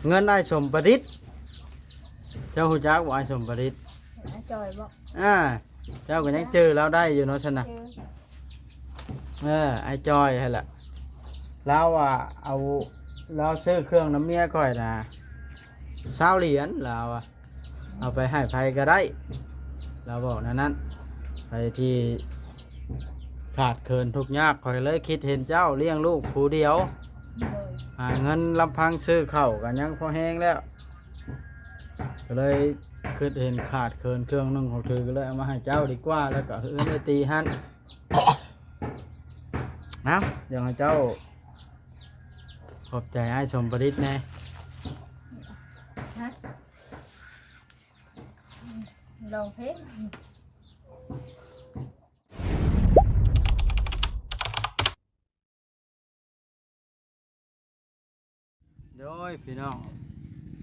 เงินไอ้สมประดิษฐ์เจ้าฮู้จักบ่ไอ้สมประดิษฐ์จอยบอกเจ้าก็ยังเจอแล้วได้อยู่เนาะซั่นน่ะไอ้จอยให้ล่ะแล้วเอาเราซื้อเครื่องน้ำเมียก่อยนะ20 เหรียญเราเอาไปให้ไผก็ได้เราบอกนั้นไปที่ขาดเคินทุกยากข่อยเลยคิดเห็นเจ้าเลี้ยงลูกผู้เดียวหาเงินลำพังซื้อข้าวกันยังพอแห้งแล้วก็เลยคิดเห็นขาดเคินเครื่องนึงของเธอก็เลยเอามาให้เจ้าดีกว่าแล้วก็เอื้อนได้ตีหันนะอย่างให้เจ้าขอบใจไอ้สมประดิษฐ์แน่ลองเพลงโดยพี่น้อง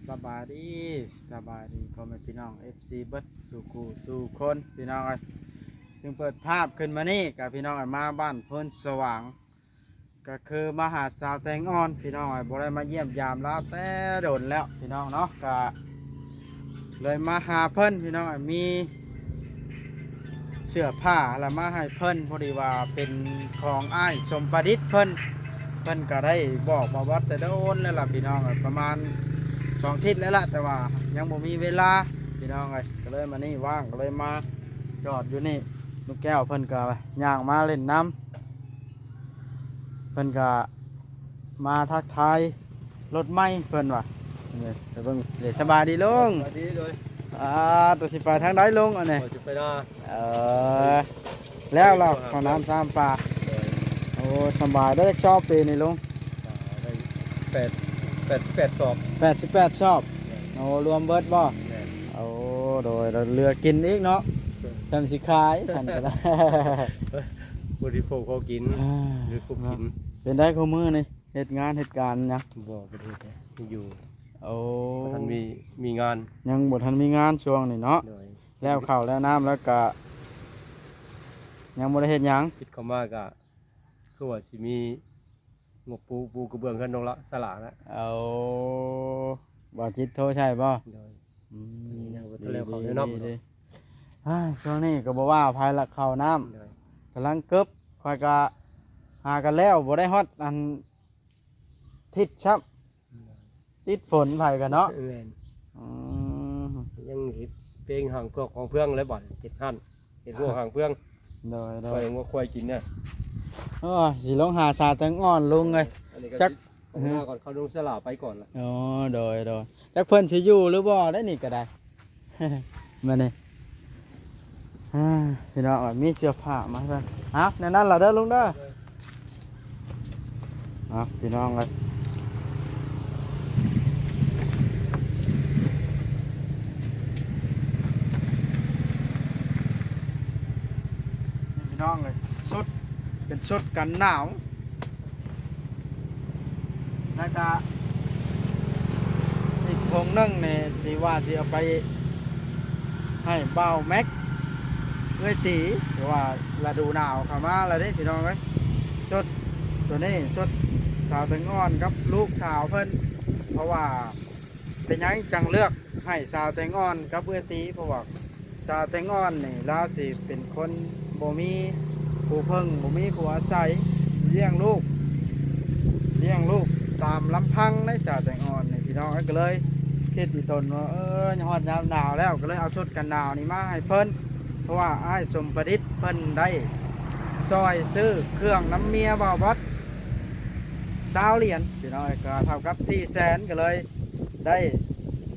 สบายดีพ่อแม่พี่น้อง FC เบิดสู่คนพี่น้องซึ่งเปิดภาพขึ้นมานี่กับพี่น้องมาบ้านเพิ่นสว่างก็คือมาหาสาวแตงอ่อนพี่น้องบ่ได้มาเยี่ยมยามลาแต่โดนแล้วพี่น้องเนาะก็เลยมาหาเพิ่นพี่น้องมีเสื้อผ้าแล้วมาให้เพิ่นพอดีว่าเป็นของอ้ายสมประดิษฐ์เพิ่นก็ได้บอกมาวัดแต่โดนแล้วล่ะพี่น้องประมาณ2 ทิศแล้วล่ะแต่ว่ายังบ่มีเวลาพี่น้องก็เลยมานี่ว่างก็เลยมาจอดอยู่นี่ลูกแก้วเพิ่นก็ย่างมาเล่นน้ำเพิ่นก็มาทักทายรถไม้เพิ่นว่ะเดี๋ยวเบิ่งเดี๋ยวสบายดีลุงสบายดีเลยตัวสิไปทางใดลุงอันนี้สิไปนาแล้วเราขอน้ำตามป่าโอ้สบายได้ชอบปีนี่ลุงได้88 สอบ88 ชอบโอ้รวมเบิดบ่โอ้โดยเราเรือกินอีกเนาะทำสิขายทำก็ได้บริโภคเขากินหรือคุมกินเป็นได้ข้อมือนี่เหตุการณ์นะบ่ประเทศอยู่โอ้ท่านมีงานยังบ่ทันมีงานช่วงนี่เนาะแล้วข้าวแล้วน้ำแล้วก็ยังบ่ได้เฮ็ดหยังคิดเข้ามาก็คือว่าสิมีงบปูกระเบื้องขึ้นลงละสลาแล้วเอาบ่จิตโทรใช่บ่ยังบ่ทันแล้วเขาเนาะช่วงนี้ก็บ่ว่าภายละข้าวน้ำกำลังเก็บค่อยก็หากันแล้วบ่ได้ฮอดอันทิศชับติดฝนไผกันเนาะยังเฮ็ดเพลงห่างพวกของเพื่องแล้วบ่เฮ็ดหั่นเฮ็ดพวกห่างเพื่องโดยว่าควายกินเนี่ยสิลงหาสาแตงอ่อนลุงเลยจักก่อนเขาลงสลาไปก่อนละโดยจักเพิ่นสิอยู่หรือบ่ได้นี่ก็ได้มานี่พี่น้องมีเสื้อผ้ามาเพิ่นนั่นล่ะเด้อลุงเด้อพี่น้องเลยพี่น้องเลยสุดเป็นชุดกันหนาวแล้วก็อีกวงนึงเนี่ยสิว่าสิเอาไปให้เบ้าแม็กตีหรือว่าฤดูหนาวเข้ามาแล้วนี่พี่น้องเอ้ยชุดตัวนี้ชุดสาวแตงอ่อนกับลูกสาวเพิ่นเพราะว่าเป็นยังจังเลือกให้สาวแตงอ่อนกับตีเพราะว่าสาวแตงอ่อนนี่ราศีเป็นคนบ่มีผู้เพิ่งบ่มีผู้อาศัยเลี้ยงลูกตามลำพังในสาวแตงอ่อนนี่พี่น้องก็เลยคิดอีตนว่าฮอดหนาวแล้วก็เลยเอาชุดกันหนาวนี่มาให้เพิ่นเพราะว่าอ้ายสมประดิษฐ์เพิ่นได้ซอยซื้อเครื่องน้ำเมียบ่าวบด20 เหรียญพี่น้องก็เท่ากับ400,000ก็เลยได้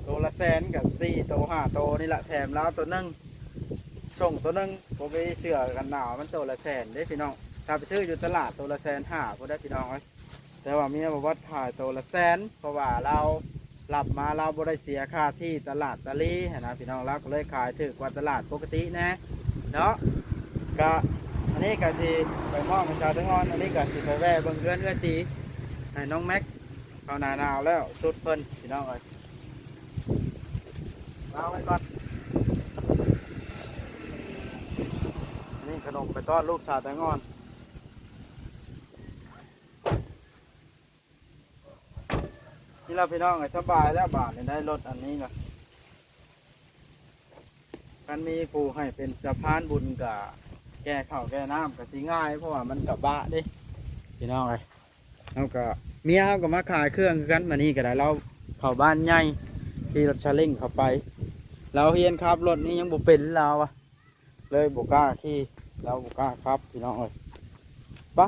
ตัวละ100,000กับ4ตัว5ตัวนี่แหละแถมแล้วตัวนึงส่งตัวนึงผมไปเชื่อกันหนาวมันตัวละ100,000ได้พี่น้องถ้าไปซื้ออยู่ตลาดตัวละ150,000พอได้พี่น้องแต่ว่าเมียบอกว่าขายตัวละ100,000เพราะว่าเราหลับมาเราบ่ได้เสียค่าที่ตลาดตะลีนะพี่น้องเราก็เลยขายถูกกว่าตลาดปกตินะเนาะก็อันนี้ก็สิไปมอบให้ชาวแตงอ่อนอันนี้ก็สิไปแวะเบิ่งเอื้อนตีให้น้องแม็กเข้าหน้าหนาวแล้วสุดเพิ่นพี่น้องเอาไว้ก่อนนี่ขนมไปต้อนลูกชาวแตงอ่อน นี่เราพี่น้องก็สบายแล้วบาทนี่ได้รถอันนี้ก็กันมีผู้ให้เป็นสะพานบุญกับแก้ข้าวแก้น้ำก็สิง่ายเพราะว่ามันกับบะเดิพี่น้องไอ้เราก็เมียเราก็มาขายเครื่องคือกันมานี่ก็ได้เราเข้าบ้านใหญ่ที่รถชาเล้งเข้าไปเราเฮียนขับรถนี้ยังบ่เป็นเราอะเลยบ่กล้าที่เราบ่กล้าครับพี่น้องเอ้ยปะ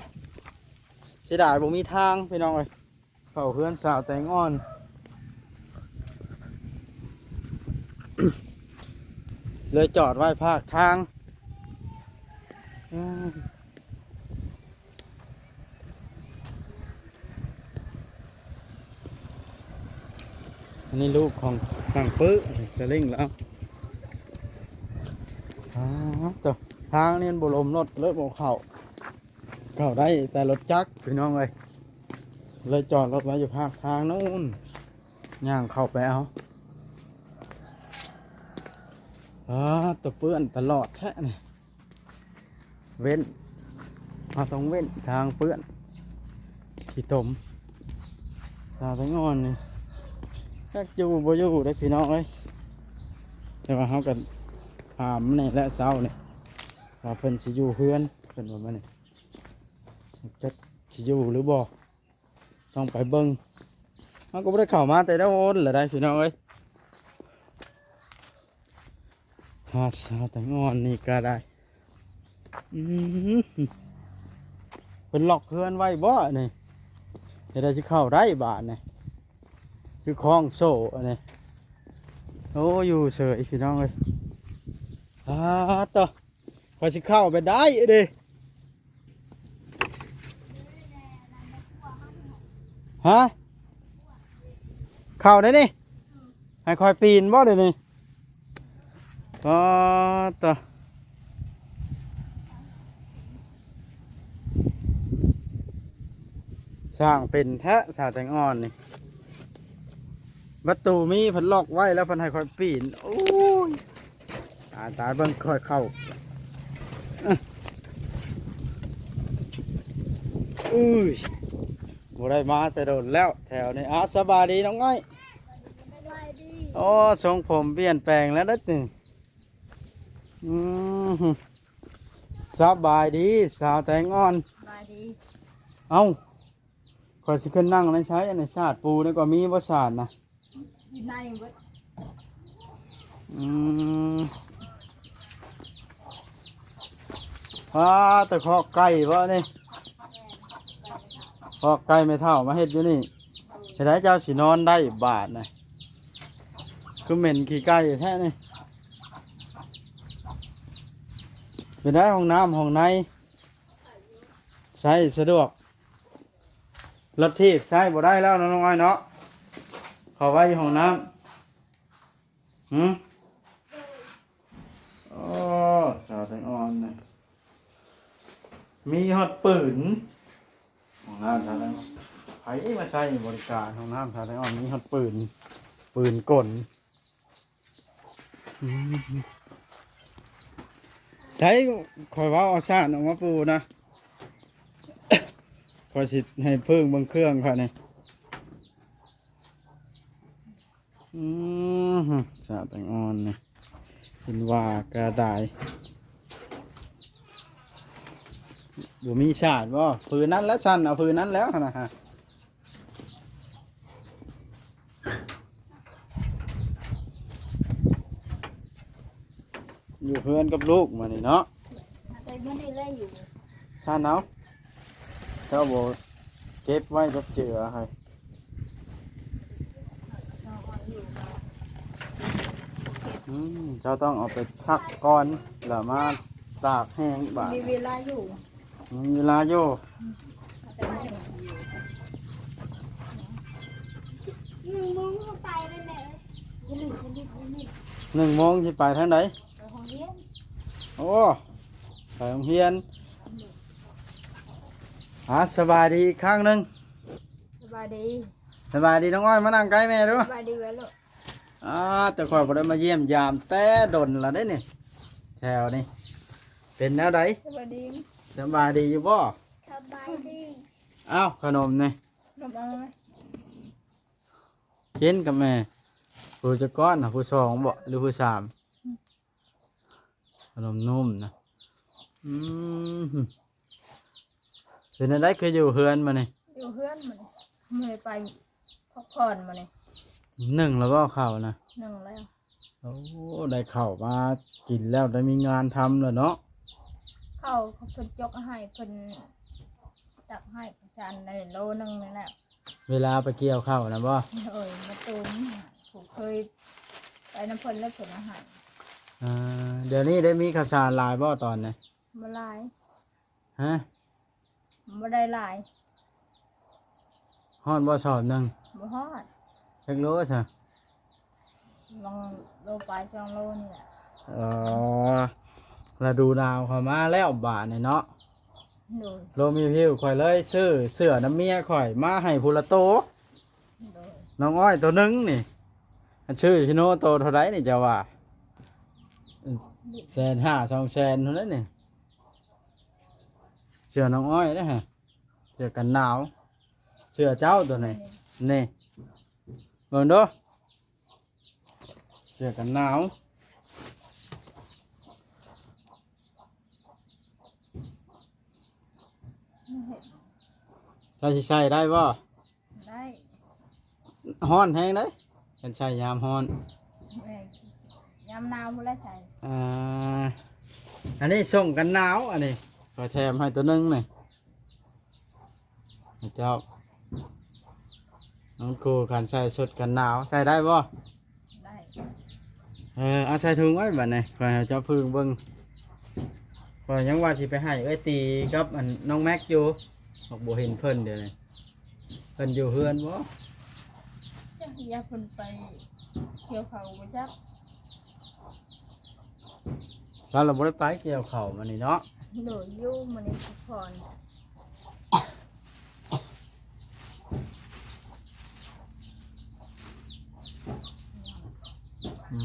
เสียดายบ่มีทางพี่น้องเอ้ยเข้าเพื่อนสาวแตงอ่อน เลยจอดไว้ภาคทางอันนี้ลูกของสั่งปื้อจะเล่งแล้วตัวทางนี่บุลมรถเลิกบอกเข้าได้แต่รถจักรพี่น้องเลยจอดรถไว้อยู่ภาคทางนู้นย่างเข้าไปเอาตัวเปื้อนตลอดแท้นี่เว้นต้องเว้นทางเปื้อนขี้ตมตาไปงอนนี่จักอยู่บ่อยู่ได้พี่น้องเอ้ยแต่ว่าเขากันหามนี่และเศร้านี่ว่าเพิ่นสิอยู่เพื่อนเพิ่นว่ามันนี่จะสิอยู่หรือบ่ต้องไปเบิ่งเขาก็บ่ได้เข้ามาแต่ได้โอนละได้พี่น้องเอ้ยหาสาวแต่งอนนี่ก็ได้เป็นล็อกเพื่อนไว้บ่นี่จะได้สิเข้าได้บาทนี่คือคล้องโซ่อันนี้โอ้อยู่เสยพี่น้องเลยต่อพอสิเข้าไปได้เด้ฮะเข้าได้นี่ให้คอยปีนบ่เดี๋ยวนี้ต่อสร้างเป็นแท้สาวแตงอ่อนนี่ประตูมีเพันล็อกไว้แล้วเพันให้คอยปีนโอ้ยตายเบิ่งค่อยเข้าอุ้ยบ่ได้มาแต่โดนแล้วแถวนี้สบายดีน้องง่อยโอ้ทรงผมเปลี่ยนแปลงแล้วนะนี่สบายดีสาวแตงอ่อนสบายดี เอ้าคอยสิขึ้นนั่งในใช้ในชาติปูนี่ก็มีบ่ชาตินะอยู่ในเบิดแต่ขอไก่บ่นี่ขอไก่ไม่เท่ามาเฮ็ดอยู่นี่เฮ็ดให้เจ้าสินอนได้บาทนะคือเหม็นขี้ไก่แท้นี่เป็นได้ห้องน้ำห้องในใช้สะดวกรถทีบใช้บ่ได้แล้วน้องอ้อยเนาะขอไว้ห้องน้ำโอ้สาวแตงอ่อนนะมีฮอดปืนห้องน้ำสาวแตงอ่อนไผมาใช้บริการห้องน้ำสาวแตงอ่อนมีฮอดปืนกลใช้คอยว่าเอาชาติออกมาปูนะคอยสิให้เพิ่งบางเครื่องค่ะนี่ชาติแตงอ่อนนี่เป็นว่ากระดายบ่มีชาติบ่พื้นนั้นแล้วสั่นเอาพื้นนั้นแล้วนะฮะอยู่เพื่อนกับลูกมานี่เนาะแต่ไม่ได้เล่นอยู่สั่นเอาเจ้าบ่เก็บไว้กับเจือให้เจ้าต้องเอาไปซักก่อนแล้วมาตากแห้งบาดมีเวลาอยู่มีเวลาอยู่1 โมงไปได้ไหม1 โมงสิไปทางไหนไปห้องเรียนโอ้ไปโรงเรียนสบายดีอีกครั้งหนึ่ง สบายดี สบายดีน้องอ้อยมานั่งใกล้แม่ด้วย สบายดีไว้ลูกแต่ข่อยบ่ได้มาเยี่ยมยามแต่ดนละได้นี่แถวนี้เป็นแนวใดสบายดีสบายดีอยู่บ่สบายดีขนมนี่นมเอาไหม กินกับแม่ผู้จะก้อนน่ะผู้สองบ่หรือผู้สามขนมนุ่มนะเป็นอะไรคืออยู่เฮือนมานี่ อยู่เพื่อนมันเมื่อยไปพักผ่อนมาเนี่ย หนึ่งแล้วก็ข้าวนะ หนึ่งแล้ว โอ้ได้ข้าวมากินแล้วได้มีงานทำแล้วเนาะ เขาเพิ่นจกให้เพิ่นจับให้จานในโลนึงนี่แหละ เวลาไปเกี่ยวข้าวนะบ่ มาตูมผมเคยไปน้ำเพิ่นแล้วเพิ่นอาหาร เดี๋ยวนี้ได้มีข้าวสารหลายบ่ตอนนี้ บ่หลาย ฮะ บ่ได้หลาย ฮอดบ่สอบหนึ่ง บ่ฮอด จักโลซะ ลองโลไป2โลนี่แหละ อ๋อฤดูหนาวเข้ามาแล้วบาดนี่เนาะ โดย โลมีพิวข่อยเลยซื้อเสื้อน้ำเมียข่อยมาให้พูละโต โดย น้องอ้อยตัวหนึงนี่อันชื่อชิโนโตเท่าไรนี่จะว่า150,000 200,000เท่านั้นนี่เสื้อน้องอ้อยนะฮะเสื้อกันหนาวเสื้อเจ้าตัวนี้นี่เบิ่งดูเสื้อกันหนาวใส่สิใส่ได้บ่ ได้ ฮ้อนแฮงเด้กันใส่ยามฮ้อน แม่ยามหนาวบ่ได้ใส่ อันนี้ส่งกันหนาวอันนี้ขอแถมให้ตัวหนึงนี่ให้เจ้าน้องครูการใส่ชุดกันหนาวใส่ได้บ่ ได้ เอาใส่ถุงไว้บัดนี้ขอให้เจ้าพึ่งเบิ่งขอยยังว่าสิไปให้ตีกับอันน้องแม็กอยู่บอกบ่เห็นเพิ่นเดี๋ยวนี้เพิ่นอยู่เฮือนบ่ อยากเพิ่นไปเกี่ยวเขาบ่จัก เราบ่ได้ไปเกี่ยวข้าวมานี่เนาะ โดยอยู่มื้อนี้พักผ่อน อื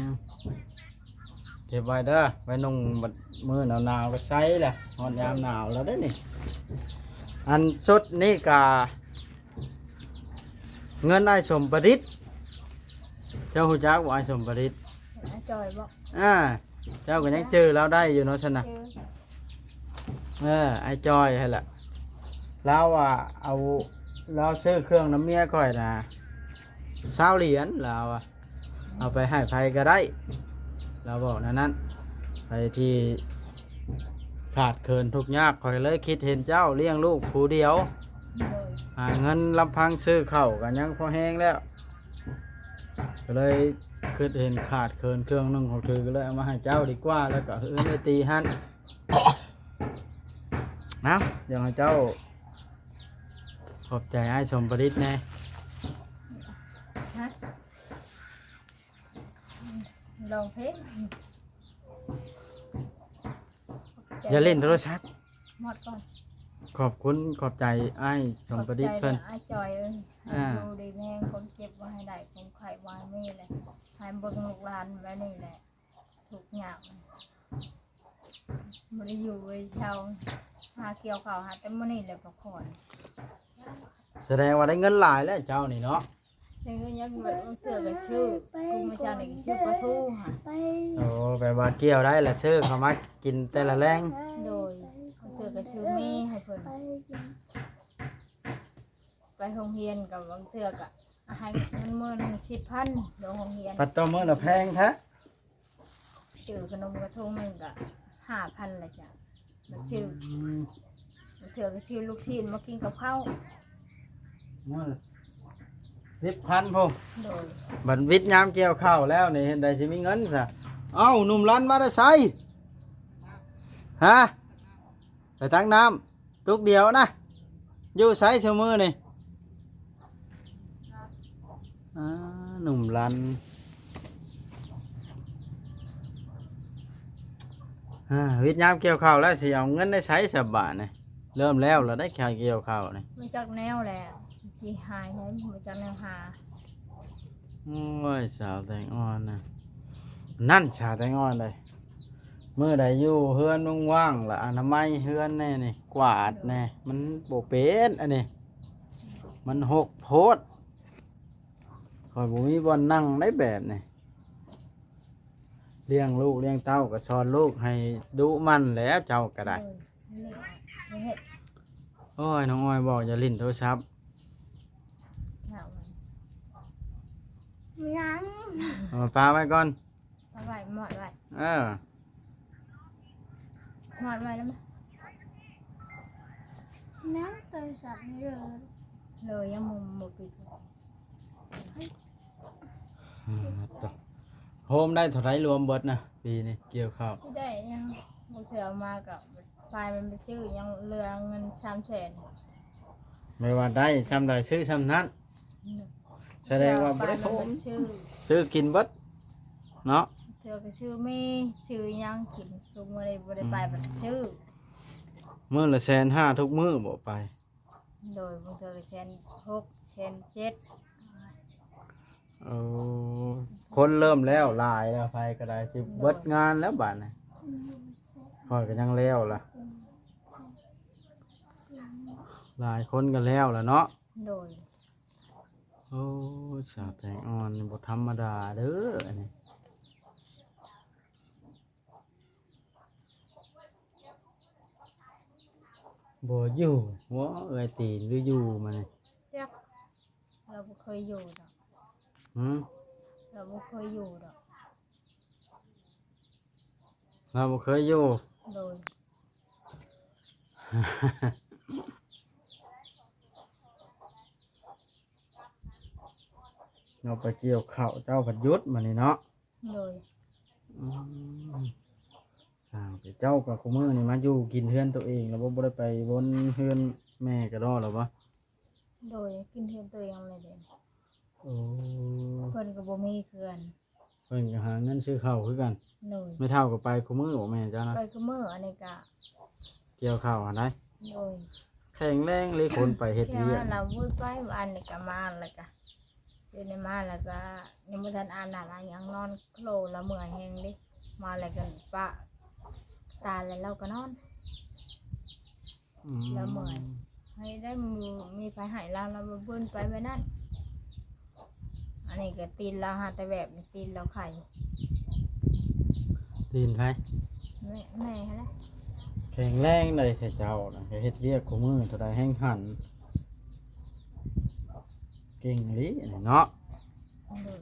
มเก็บไว้เด้อไว้นุ่งบัดมื้อหนาวๆก็ใส่แหละฮอดยามหนาวแล้วเด้อนี่อันสุดนี่กะเงินไอ้สมประดิษฐ์เจ้าฮู้จักว่าไอ้สมประดิษฐ์ อาจอยบอก เจ้าก็ยังจื้อเราได้อยู่เนาะซั่นน่ะ เจอ ไอ้จอยให้แหละเราเอาเราซื้อเครื่องน้ำเมียก่อยนะ20 เหรียญเราเอาไปให้ใครก็ได้เราบอกนั้นไปที่ขาดเคินทุกยากข่อยเลยคิดเห็นเจ้าเลี้ยงลูกผู้เดียว โดย หาเงินลำพังซื้อข้าวกันยังพอแห้งแล้วก็เลยคิดเห็นขาดเคินเครื่องนึงของเธอก็เลยเอามาให้เจ้าดีกว่าแล้วก็ได้ตีหันนะเดี๋ยวให้เจ้าขอบใจไอ้สมประดิษฐ์แน่ ฮะลองเพลง อย่าเล่นโทรศัพท์ หมดก่อน ขอบคุณขอบใจไอ้สมประดิษฐ์เพิ่น อาจอยเอ้ย อ่า ดูดีแม่งคนเจ็บว่าให้ได้คนไข้วายนี่แหละให้เบิ่งลูกหลานไว้นี่แหละทุกอย่างบ่ได้อยู่ไว้เช่าหาเกี่ยวข้าวหาแต่มื้อนี้แหละพักผ่อน แสดงว่าได้เงินหลายแล้วเจ้านี่เนาะ แต่ก็ยังแบบเสือกับชื่อกูมาเช้านี่ก็ชื่อปลาทูค่ะ โอ้แปลว่าเกี่ยวได้และซื้อเขามากินแต่ละแรง โดยเสือกับชื่อมีให้เพิ่นไปโรงเรียนกับบางเสือกับให้เงินมื้อนึง10,000โรงเรียน ปัตตอมื้อละแพงแท้ ชื่อขนมกระทงนึงก็5,000ละจ้ะแล้วชื่อเสือกับชื่อลูกชิ้นมากินกับข้าว มื้อละ10,000พุ่น โดย บัดวิทย์ยามเกี่ยวข้าวแล้วนี่เห็นได้สิมีเงินซะเอ้าหนุ่มรันมาได้ไสฮะไปตักน้ำตุกเดียวนะอยู่ไสเสมอนี่หนุ่มรันวิทย์ยามเกี่ยวข้าวแล้วสิเอาเงินได้ใช้สับบาทนี่เริ่มแล้วเราได้แค่เกี่ยวข้าวนี่ มาจากแนวแหละสิหายให้มาจากแนวหา โอ้ยสาวแตงอ่อนนะนั่นสาวแตงอ่อนเลยเมื่อใดอยู่เฮือนว่างๆละอนามัยเฮือนแน่นี่กวาดแน่มันโบเป็นอันนี้มันหกโพด คอยบ่มีบ่อนนั่งได้แบบนี่เลี้ยงลูกเลี้ยงเต้าก็สอนลูกให้ดุมันแหล้วเจ้าก็ได้ นี่เฮ็ด โอ้ยน้องอ้อยบอกอย่าลิ้นโทรศัพท์ ข้าวมันยัง เอามาปาไว้ก่อน เอาไว้หมอดไว้ เออ หมอดไว้แล้วมั้ยน้ำเตยสับเลยยังมุมหมดปิด ต่อโฮมได้เท่าไรรวมเบิดนะปีนี้เกี่ยวข้าว ที่ได้ยังบ่เสือมากับไฟมันไปชื่อยังเรือเงิน300,000 ไม่ว่าได้ทำใดซื้อทำนั้น แสดงว่าบ่ได้โฮม ชื่อ ซื้อกินเบิดเนาะ เธอก็ชื่อไม่ชื่อยังกินทุกมื้อเลยบ่ได้ไปบัดชื่อ มื้อละ150,000ทุกมื้อบ่ไป โดยบางเธอก็1,600,000 1,700,000 เออคนเริ่มแล้วหลายแล้วไปก็ได้สิเบิดงานแล้วบาดนี้ค่อยก็ยังแล้วล่ะหลายคนก็แล้วล่ะเนาะ โดย โอ้สาวแตงอ่อนนี่บ่ธรรมดาเด้ออันนี้บ่อยู่หัวเอ้ยตีนหรืออยู่มานี่ จักเราบ่เคยอยู่ดอก หืม เราบ่เคยอยู่ดอก เราบ่เคยอยู่ โดย เราไปเกี่ยวข้าวเจ้าผัดยุทธมานี่เนาะ โดย อืมสร้างไปเจ้ากับคุมือนี่มาอยู่กินเฮือนตัวเองแล้วบ่ได้ไปวนเฮือนแม่ก็ดอหรอวะ โดยกินเทือนตัวเองเลยเด่น โอ้ เพิ่นก็บ่มีเขื่อน เพิ่นก็หาเงินซื้อข้าวคือกัน โดย ไม่เท่ากับไปคุมือบ่แม่เจ้านะ ไปก็มื้ออันนี้ก็ เกี่ยวข้าวหันได้ โดย แข็งแรงเลยคนไปเฮ็ด เที่ยว เวียก เราวุ้ยไปวันนี้ก็มาแล้วก็ซื้อในมาแล้วก็ยังบ่ทันอาบน้ำอาบหยังนอนโคลละเมื่อยแฮงเดิมาแล้วก็ปะตาแล้วเราก็นอน แล้วเมื่อย ให้ได้มีไฟให้เราเราบ่เบิ่นไปไว้นั่นอันนี้ก็ตีนเราหาแต่แบบนี้ตีนเราไข่ ตีนไป แม่ฮะนะ แข็งแรงเลยแต่เจ้านะเฮ็ดเวียกคุมือเท่าใดแห้งหันเก่งอีหลีอันนี้เนาะ โดย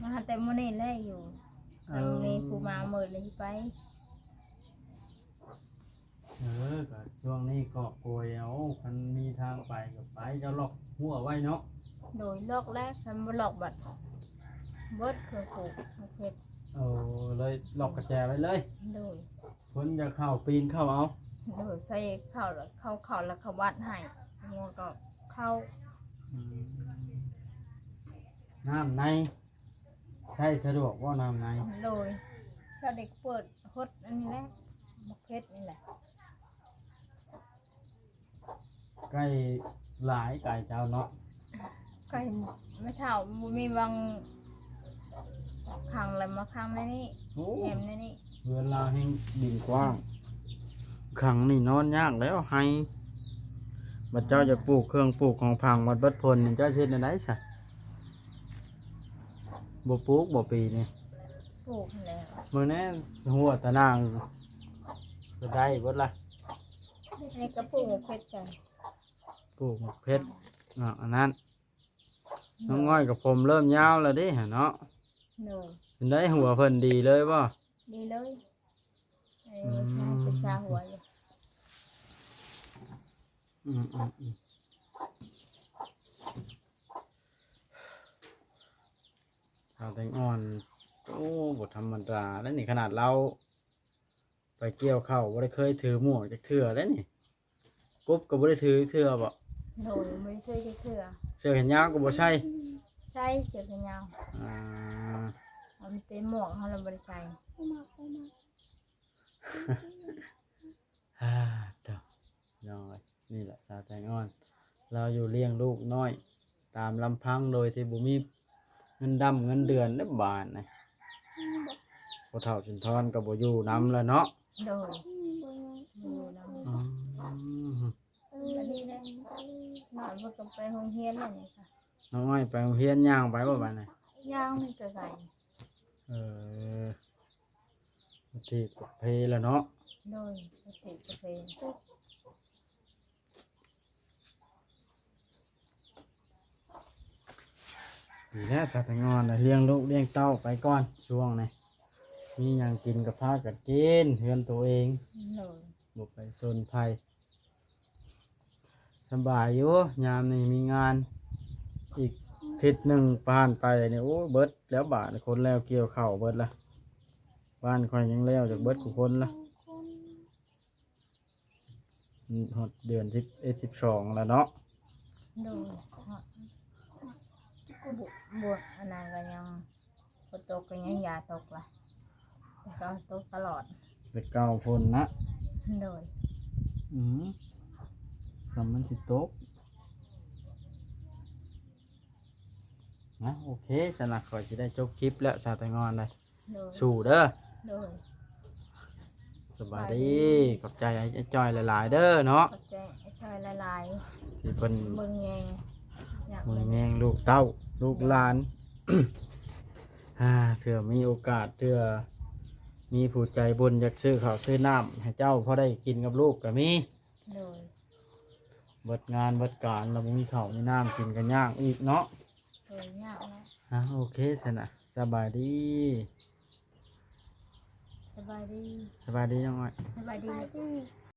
มาหาแต่มื้อนี้แลอยู่เรามีผู้มามื้อเลยไป ก็ช่วงนี้ก็โกยเอาคันมีทางไปก็ไปเจ้าล็อกหัวไว้เนาะ โดยลอกแรกคันบ่ลอกบัดเบิดเครื่องปลูกเฮ็ด เอาเลยล็อกกระแจไว้เลย โดย คนจะเข้าปีนเข้าเอา โดยไปเข้าแล้วเข้าแล้วเขาวัดให้งัวก็เข้า น้ำในใช้สะดวกว่าน้ำใน โดยเจ้าเด็กเปิดฮดอันนี้แหละมะเขือนี่แหละ ใกล้หลายไก่เจ้าเนาะ ก็เห็นไม่เท่าบ่มีบางขังอะไรมาขังในนี้ โอ้ แหมในนี้ เวลาให้ดินกว้างขังนี่นอนยากแล้วให้บัดเจ้าจะปลูกเครื่องปลูกของพังบัดเบิดพลนี่เจ้าเช็ดในไหนซะบ่ปลูกบ่ปีนี่ ปลูกแล้ว มื้อนี้หัวตะนางก็ได้เบิดละ อันนี้ก็ปลูกมะเขือจ้ะ ปลูกเพชรอันนั้นน้องง่อยกับผมเริ่มยาวแล้วเดิเนาะ โดย เป็นได้หัวเพิ่นดีเลยบ่ ดีเลยใช่เป็นชาหัวอยู่ อืมข้าวแตงอ่อนโอ้บทธรรมดาแล้วนี่ขนาดเรา ไปเกี่ยวข้าวบ่ได้เคยถือหมวกจักเทื่อแล้วนี่กบก็บ่ได้ถือเทื่อบ่ โดยไม่ได้เคยจะเถื่อ เสื้อแขนยาวก็บ่ใช่ ใช่เสียกันยาว อ่า มันเป็นหมวกเขาเราบริใส่ ฮ่าเด้อน้อยนี่แหละสาวแตงอ่อน เราอยู่เลี้ยงลูกน้อย ตามลำพังโดยที่บุมีเงินดำเงินเดือนได้บาทนะพอเท่าจุนทอนกับบ่อยู่น้ำแล้วเนาะ โดยอยู่นำ อืม อันนี้เลยหน่อยมันก็ไปโรงเรียนแล้วนี่ค่ะ น้องอ้อยไปโรงเรียนย่างไปบ่บัดนี้ ย่างนี่ก็ไก่ เออที่กบเพแล้วเนาะ โดยปกติกาแฟ ดีแล้วสัตว์งอนน่ะเลี้ยงลูกเลี้ยงเต้าไปก่อนช่วงนี้มีหยังกินกับพากันกินเฮือนตัวเอง โดย บ่ไปโซนภัยสบายอยู่ยามนี้มีงานอีกทิศหนึ่งผ่านไปเนี่ยโอ้เบิดแล้วบาทคนแล้วเกี่ยวข้าวเบิดละบ้านคอยยังแล้วจากเบิดกูคนละหดเดือน11 12แล้วเนาะ โดยบวชอันนั้นก็ยังฝนตกก็ยังอย่าตกล่ะแต่ก็ตกตลอด ไปเก่าฝนนะ โดย อืมสำมันสิตกนะโอเคสนักขอยจะได้จบคลิปแล้วสาวแตงอนเลย โดย สู่เด้อ โดย สบายดีขอบใจไอ้จอยหลายๆเด้อเนาะ ขอบใจไอ้ชายละลาย ที่เพิ่น เบิ่งแยงอยาก มือ เบิ่ง แงงลูกเต้าลูกหลาน เถื่อมีโอกาสเถื่อมีผู้ใจบุญอยากซื้อข้าวซื้อน้ำให้เจ้าพอได้กินกับลูกก็มี โดย เบิดงานเบิดการเราบ่มีข้าวมีน้ำกินกันยากอีกเนาะ โดยยากนะ โอเคสนะสบายดี สบายดี สบายดีจังไง สบายดี